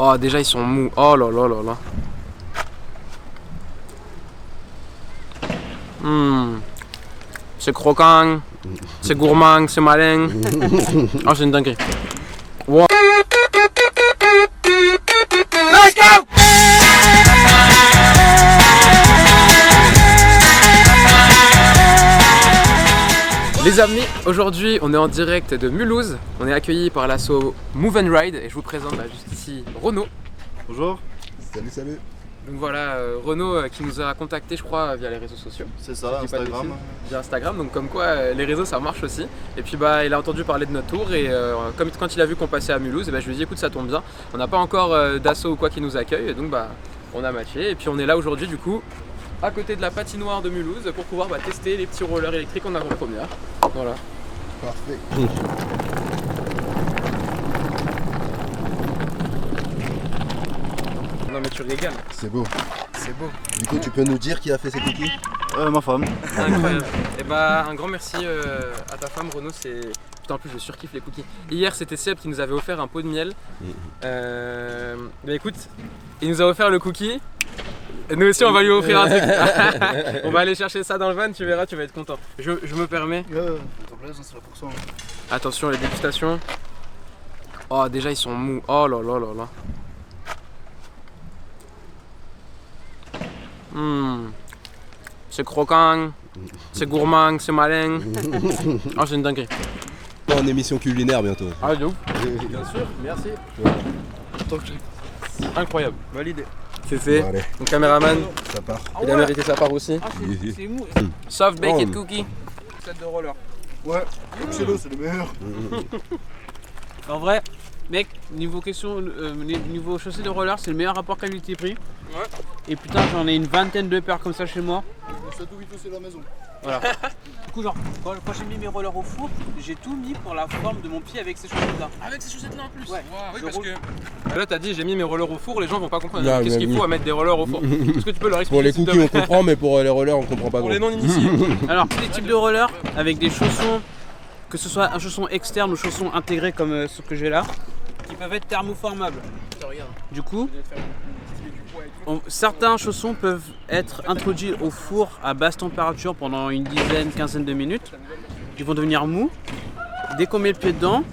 Oh, déjà ils sont mous. Oh là là là là. C'est croquant, c'est gourmand, c'est malin. Oh, c'est une dinguerie. Wow. Let's go! Les amis, aujourd'hui on est en direct de Mulhouse. On est accueillis par l'asso Move and Ride et je vous présente juste ici Renaud. Bonjour. Salut, salut. Donc voilà, Renaud qui nous a contacté je crois via les réseaux sociaux. C'est ça, Instagram. Via Instagram, donc comme quoi les réseaux ça marche aussi. Et puis bah il a entendu parler de notre tour et comme quand il a vu qu'on passait à Mulhouse, et bah, je lui ai dit écoute ça tombe bien. On n'a pas encore d'asso ou quoi qui nous accueille, et donc bah on a matché et puis on est là aujourd'hui du coup à côté de la patinoire de Mulhouse pour pouvoir tester les petits rollers électriques en avant-première. Voilà. Parfait. Non mais tu régales. C'est beau. C'est beau. Du coup, tu peux nous dire qui a fait ces cookies? Ma femme. Incroyable. Et bah un grand merci à ta femme Renaud, c'est... Putain en plus je surkiffe les cookies. Hier c'était Seb qui nous avait offert un pot de miel. Bah écoute, il nous a offert le cookie. Et nous aussi on va lui offrir un truc. On va aller chercher ça dans le van, tu verras, tu vas être content. Je me permets. Attention les dégustations. Oh déjà ils sont mous. Oh là là là là. C'est croquant, c'est gourmand, c'est malin. Oh c'est une dinguerie. En émission culinaire bientôt. Ah de ouf. Bien sûr, merci. Incroyable. Validé. C'est fait. Bon, allez, Mon caméraman, ça part. il a mérité sa part aussi. C'est mou. Soft baked cookie. Set de roller. Ouais, excellent, c'est le meilleur. En vrai, mec, niveau question, niveau chaussée de roller, c'est le meilleur rapport qualité-prix. Ouais. Et putain, j'en ai une vingtaine de paires comme ça chez moi. Le château Vito, c'est la maison. Voilà. Du coup, genre, quand j'ai mis mes rollers au four, j'ai tout mis pour la forme de mon pied avec ces chaussettes-là. Avec ces chaussettes là en plus. Ouais. Wow, oui Je parce roule. que là t'as dit j'ai mis mes rollers au four, les gens vont pas comprendre. Non, Qu'est-ce mais qu'il faut oui. à mettre des rollers au four? Est-ce que tu peux leur Pour expliquer les s'il te cookies, on plaît? comprend, mais pour les rollers, on comprend pas Pour trop. les non-initiés. Alors, tous les types de rollers avec des chaussons, que ce soit un chausson externe ou chausson intégré comme ce que j'ai là, qui peuvent être thermoformables. Du coup, certains chaussons peuvent être introduits au four à basse température pendant une dizaine, quinzaine de minutes. Ils vont devenir mous. Dès qu'on met le pied dedans,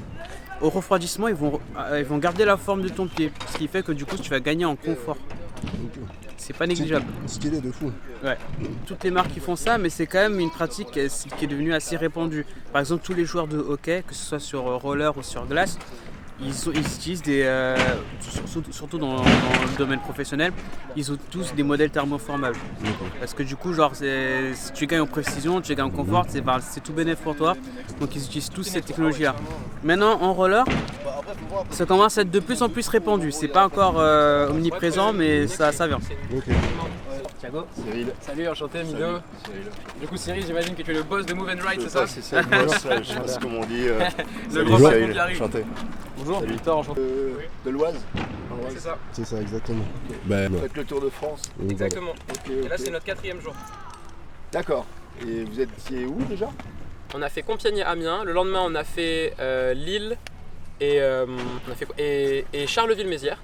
au refroidissement, ils vont garder la forme de ton pied. Ce qui fait que du coup, tu vas gagner en confort. C'est pas négligeable. Stylé de fou. Ouais. Toutes les marques qui font ça, mais c'est quand même une pratique qui est devenue assez répandue. Par exemple, tous les joueurs de hockey, que ce soit sur roller ou sur glace, ils utilisent surtout dans le domaine professionnel, ils ont tous des modèles thermoformables. Parce que du coup, genre, si tu gagnes en précision, tu gagnes en confort, c'est tout bénéf pour toi. Donc ils utilisent tous cette technologie-là. Maintenant, en roller, ça commence à être de plus en plus répandu. C'est pas encore omniprésent, mais ça vient. Ok. Thiago. Cyril. Salut, enchanté Mido. Cyril. Du coup Cyril, j'imagine que tu es le boss de Move and Ride, c'est ça? C'est ça, le boss, je sais pas comment on dit. Le grand patron Cyril, qui arrive. enchanté. Bonjour, Salut. Victor, enchanté. De l'Oise. C'est ça, C'est ça, exactement. Ben, non. Faites le tour de France. exactement. Ok, Et là ok. c'est notre 4e jour. D'accord. Et vous étiez où déjà? On a fait Compiègne et Amiens, le lendemain on a fait Lille et, et Charleville-Mézières.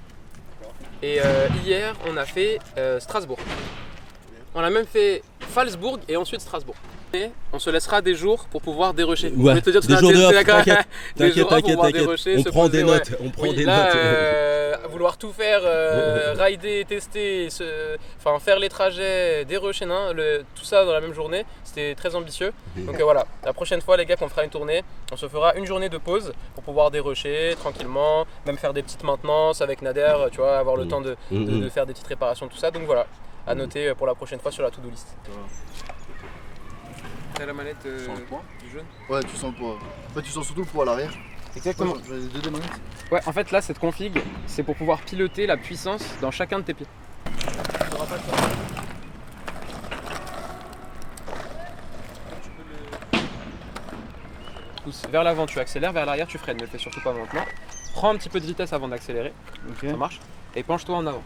Et hier on a fait Strasbourg. On a même fait Falsbourg et ensuite Strasbourg. Et on se laissera des jours pour pouvoir dérusher. Ouais, Je voulais te dire, des jours de off, t'inquiète, Des jours off pour pouvoir t'inquiète. dérusher, On se prend des poser, notes, on prend Oui, des là, notes. vouloir tout faire, rider, tester, faire les trajets, dérocher, tout ça dans la même journée, c'était très ambitieux. Donc voilà, la prochaine fois les gars qu'on fera une tournée, on se fera une journée de pause pour pouvoir dérocher tranquillement, même faire des petites maintenances avec Nader, tu vois, avoir le temps de faire des petites réparations, tout ça. Donc voilà, à noter pour la prochaine fois sur la to-do list. T'as la manette Tu sens le poids du jaune? Ouais, tu sens le poids. En fait, tu sens surtout le poids à l'arrière. Exactement. J'ai les deux manettes. Ouais, en fait là cette config, c'est pour pouvoir piloter la puissance dans chacun de tes pieds. Pousse vers l'avant, tu accélères, vers l'arrière, tu freines. Ne le fais surtout pas maintenant. Prends un petit peu de vitesse avant d'accélérer, ça marche. Et penche-toi en avant.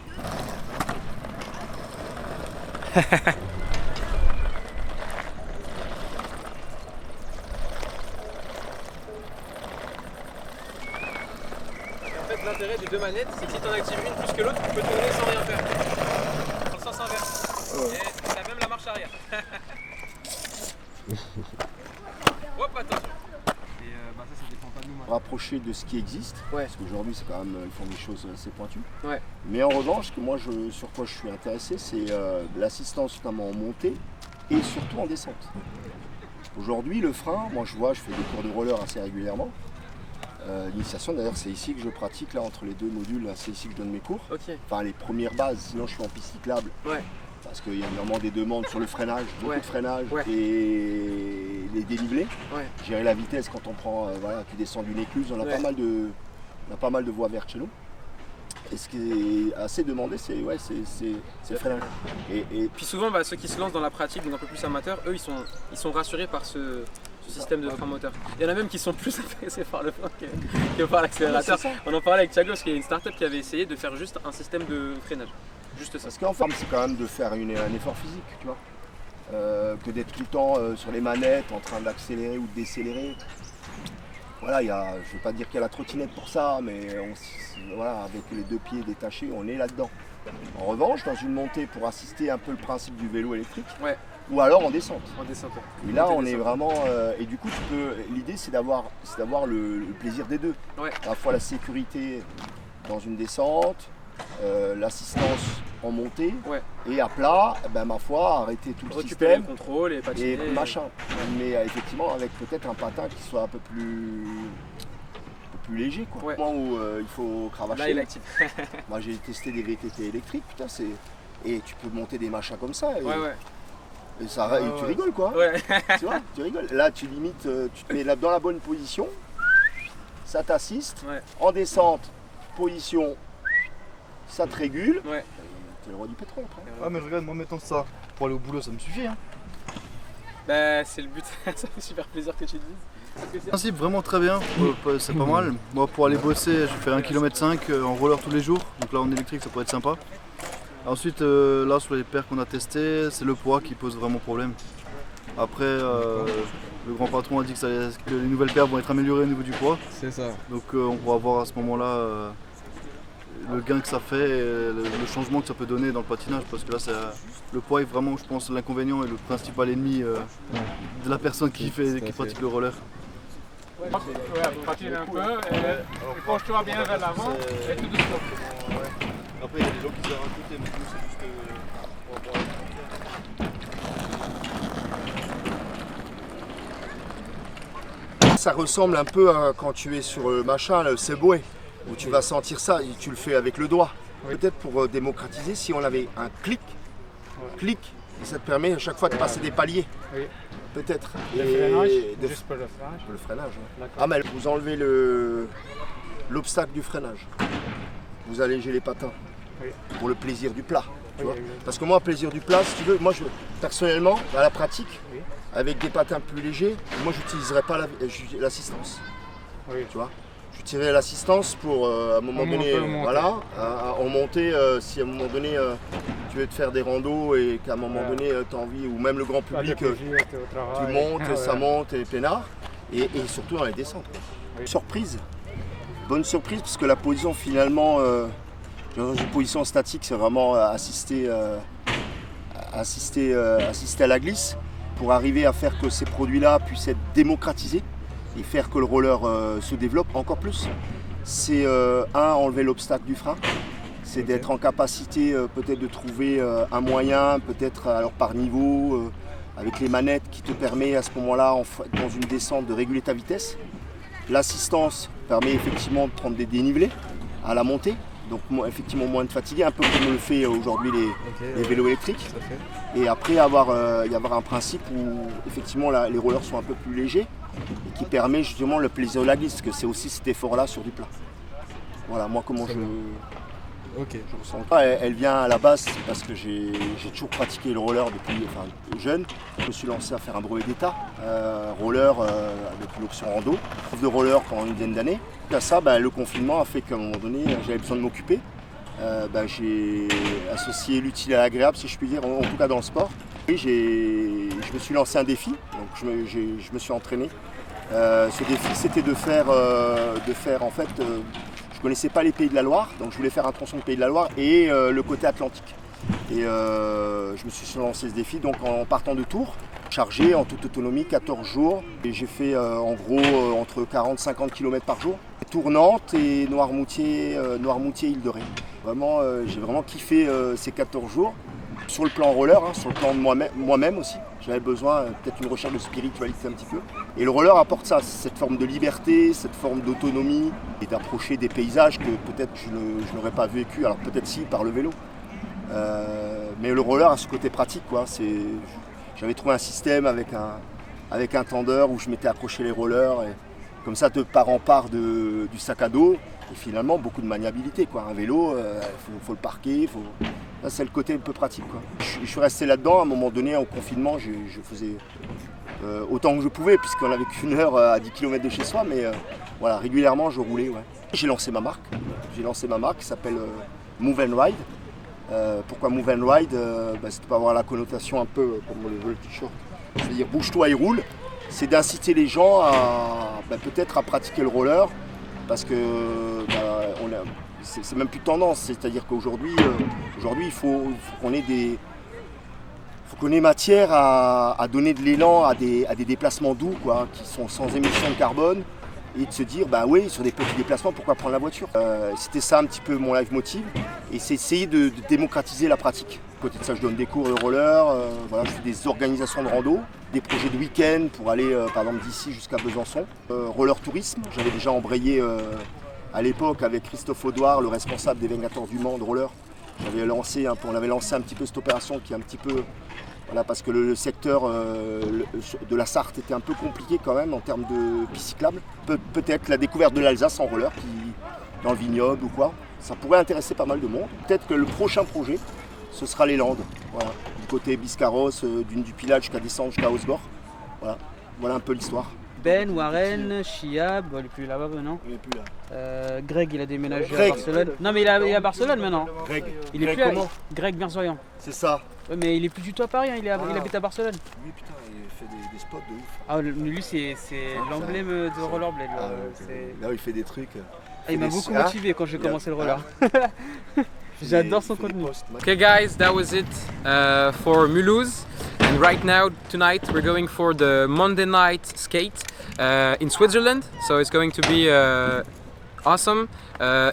l'intérêt des deux manettes, c'est que si tu en actives une plus que l'autre, tu peux tourner sans rien faire. Dans le sens inverse. Et t'as même la marche arrière. Hop, attention. Et ça dépend pas de nous. Rapprocher de ce qui existe, Ouais. parce qu'aujourd'hui c'est quand même, ils font des choses assez pointues. Ouais. Mais en revanche, sur quoi je suis intéressé, c'est l'assistance notamment en montée et surtout en descente. Aujourd'hui, le frein, moi je fais des cours de roller assez régulièrement. L'initiation d'ailleurs, c'est ici que je pratique, là entre les deux modules, là, c'est ici que je donne mes cours. Ok. Enfin les premières bases, sinon je suis en piste cyclable. Ouais. Parce qu'il y a vraiment des demandes sur le freinage, beaucoup de freinage Ouais. et les dénivelés. Ouais. Gérer la vitesse quand on prend, tu descends d'une écluse, on a pas mal de voies vertes chez nous. Et ce qui est assez demandé, c'est le freinage. Et Puis souvent, ceux qui se lancent dans la pratique, donc un peu plus amateurs, eux, ils sont rassurés par ce système de frein moteur. Il y en a même qui sont plus intéressés par le frein que par l'accélérateur. On en parlait avec Thiago, parce qu'il y a une startup qui avait essayé de faire juste un système de freinage. Juste ça. parce qu'en fait, c'est quand même de faire un effort physique, tu vois. Que d'être tout le temps sur les manettes, en train d'accélérer ou de décélérer. Voilà, je ne vais pas dire qu'il y a la trottinette pour ça, mais avec les deux pieds détachés, on est là-dedans. En revanche, dans une montée, pour assister un peu le principe du vélo électrique, ou alors en descente. En descente. Et là, on est vraiment. Et du coup, l'idée, c'est d'avoir le plaisir des deux. Ouais. À la fois la sécurité dans une descente, l'assistance en montée, et à plat, ma foi, arrêter tout le Récupérer système. le contrôle et patiner. Et machin. Mais effectivement, avec peut-être un patin qui soit un peu plus léger, quoi. Ouais. Au moment où il faut cravacher. Là, il est actif. Moi, j'ai testé des VTT électriques, putain, et tu peux monter des machins comme ça. Et, et tu rigoles, quoi. Ouais. Tu vois, tu rigoles. Là, tu limites, tu te mets dans la bonne position, ça t'assiste. Ouais. En descente, position, ça te régule. Ouais. T'es le roi du pétrole après. Ah mais regarde, moi mettons ça pour aller au boulot, ça me suffit. Hein. C'est le but. Ça fait super plaisir que tu le dises. Le principe vraiment très bien, c'est pas mal. Moi pour aller bosser, je fais 1,5 km en roller tous les jours, donc là en électrique ça pourrait être sympa. Ensuite là sur les paires qu'on a testées, c'est le poids qui pose vraiment problème. Après le grand patron a dit que les nouvelles paires vont être améliorées au niveau du poids. C'est ça. Donc on pourra voir à ce moment-là le gain que ça fait et le changement que ça peut donner dans le patinage, parce que là le poids est vraiment, je pense, l'inconvénient et le principal ennemi de la personne qui pratique le roller. Ouais, patine un peu et penche-toi bien vers l'avant et tout doucement. Après il y a des gens qui se raconter, mais nous c'est juste Ça ressemble un peu à quand tu es sur le machin, le Subway, où tu vas sentir ça et tu le fais avec le doigt. Peut-être pour démocratiser, si on avait un clic, et ça te permet à chaque fois de passer des paliers. Oui. Peut-être. Le freinage, juste pour le freinage. Le freinage, ouais. D'accord. Ah mais vous enlevez l'obstacle du freinage. Vous allégez les patins. Oui. Pour le plaisir du plat. Tu vois. exactement. Parce que moi, plaisir du plat, si tu veux, moi personnellement, à la pratique, Oui. avec des patins plus légers, moi j'utiliserais pas l'assistance. Oui. Tu vois. J'utiliserais l'assistance pour à un moment On donné, peut le monter. voilà, en monter, si à un moment donné tu veux te faire des randos et qu'à un moment donné tu as envie, ou même le grand Pas de public, plaisir, t'es au travail. tu montes, Ah, ça ouais. monte, et peinard, et surtout dans les descentes. Quoi. Oui. Surprise, bonne surprise, parce que la position finalement, dans une position statique, c'est vraiment assister à la glisse pour arriver à faire que ces produits-là puissent être démocratisés et faire que le roller se développe encore plus. C'est enlever l'obstacle du frein, c'est d'être en capacité peut-être de trouver un moyen, peut-être alors par niveau, avec les manettes qui te permet à ce moment-là, dans une descente, de réguler ta vitesse. L'assistance permet effectivement de prendre des dénivelés à la montée, donc effectivement moins de fatiguer, un peu comme le fait aujourd'hui les vélos électriques. Et après y avoir un principe où effectivement les rollers sont un peu plus légers et qui permet justement le plaisir de la glisse, parce que c'est aussi cet effort-là sur du plat. Voilà, moi comment je ressens. Elle vient à la base parce que j'ai toujours pratiqué le roller depuis jeune. Je me suis lancé à faire un brevet d'état, roller avec une option rando, prof de roller pendant une dizaine d'années. À ça, le confinement a fait qu'à un moment donné, j'avais besoin de m'occuper. J'ai associé l'utile à l'agréable, si je puis dire, en tout cas dans le sport. Oui, je me suis lancé un défi, donc je me suis entraîné. Ce défi, c'était de faire en fait, je connaissais pas les Pays de la Loire, donc je voulais faire un tronçon de Pays de la Loire et le côté atlantique. Et je me suis lancé ce défi donc en partant de Tours, chargé en toute autonomie 14 jours. Et j'ai fait en gros entre 40 et 50 km par jour. Tour-Nantes et Noirmoutier, Île-de-Ré. Vraiment, j'ai vraiment kiffé ces 14 jours. Sur le plan roller, hein, sur le plan de moi-même aussi. J'avais besoin peut-être une recherche de spiritualité un petit peu. Et le roller apporte ça, cette forme de liberté, cette forme d'autonomie et d'approcher des paysages que peut-être je n'aurais pas vécu, alors peut-être si par le vélo. Mais le roller a ce côté pratique, quoi. J'avais trouvé un système avec un tendeur où je m'étais accroché les rollers. Et comme ça, de part en part du sac à dos. Et finalement, beaucoup de maniabilité, quoi. Un vélo, faut le parquer. Là, c'est le côté un peu pratique, quoi. Je suis resté là-dedans. À un moment donné, au confinement, je faisais autant que je pouvais, puisqu'on n'avait qu'une heure à 10 km de chez soi. Mais voilà, régulièrement, je roulais. Ouais. J'ai lancé ma marque. Qui s'appelle Move and Ride. Pourquoi Move and Ride c'est pour avoir la connotation un peu comme le veut le t-shirt. C'est-à-dire bouge-toi et roule. C'est d'inciter les gens à peut-être à pratiquer le roller. Parce que c'est même plus tendance, c'est-à-dire qu'aujourd'hui, il faut qu'on ait matière à donner de l'élan à des déplacements doux, quoi, qui sont sans émission de carbone, et de se dire, oui, sur des petits déplacements, pourquoi prendre la voiture. C'était ça un petit peu mon live motive, et c'est essayer de démocratiser la pratique. À côté de ça, je donne des cours de roller, je fais des organisations de rando, des projets de week-end pour aller par exemple d'ici jusqu'à Besançon. Roller tourisme, j'avais déjà embrayé à l'époque avec Christophe Audouard, le responsable des 24 du Mans de roller. On avait lancé un petit peu cette opération qui est un petit peu... Voilà, parce que le secteur de la Sarthe était un peu compliqué quand même en termes de pistes cyclables. Peut-être la découverte de l'Alsace en roller, dans le vignoble ou quoi. Ça pourrait intéresser pas mal de monde. Peut-être que le prochain projet, ce sera les Landes, voilà, du côté Biscarros, du Pilat jusqu'à descendre jusqu'à Osgore. Voilà un peu l'histoire. Ben, Warren, Chiab, il n'est plus là-bas maintenant. Il n'est plus là. Greg, il a déménagé à Barcelone. Non, mais il est à Barcelone maintenant. Greg, il est plus comment Greg Berzoyan. C'est ça. Ouais, mais il est plus du tout à Paris, hein, il habite à Barcelone. Oui, putain, il fait des spots de ouf. Ah, lui, c'est l'emblème de rollerblade. Là où il fait des trucs. Il m'a beaucoup motivé quand j'ai commencé le roller. J'adore son contenu. Okay guys, that was it for Mulhouse. And right now, tonight, we're going for the Monday night skate in Switzerland. So it's going to be awesome.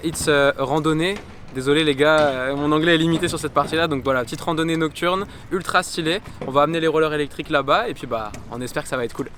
It's a randonnée. Désolé les gars, mon anglais est limité sur cette partie-là. Donc voilà, petite randonnée nocturne, ultra stylée. On va amener les rollers électriques là-bas et puis on espère que ça va être cool.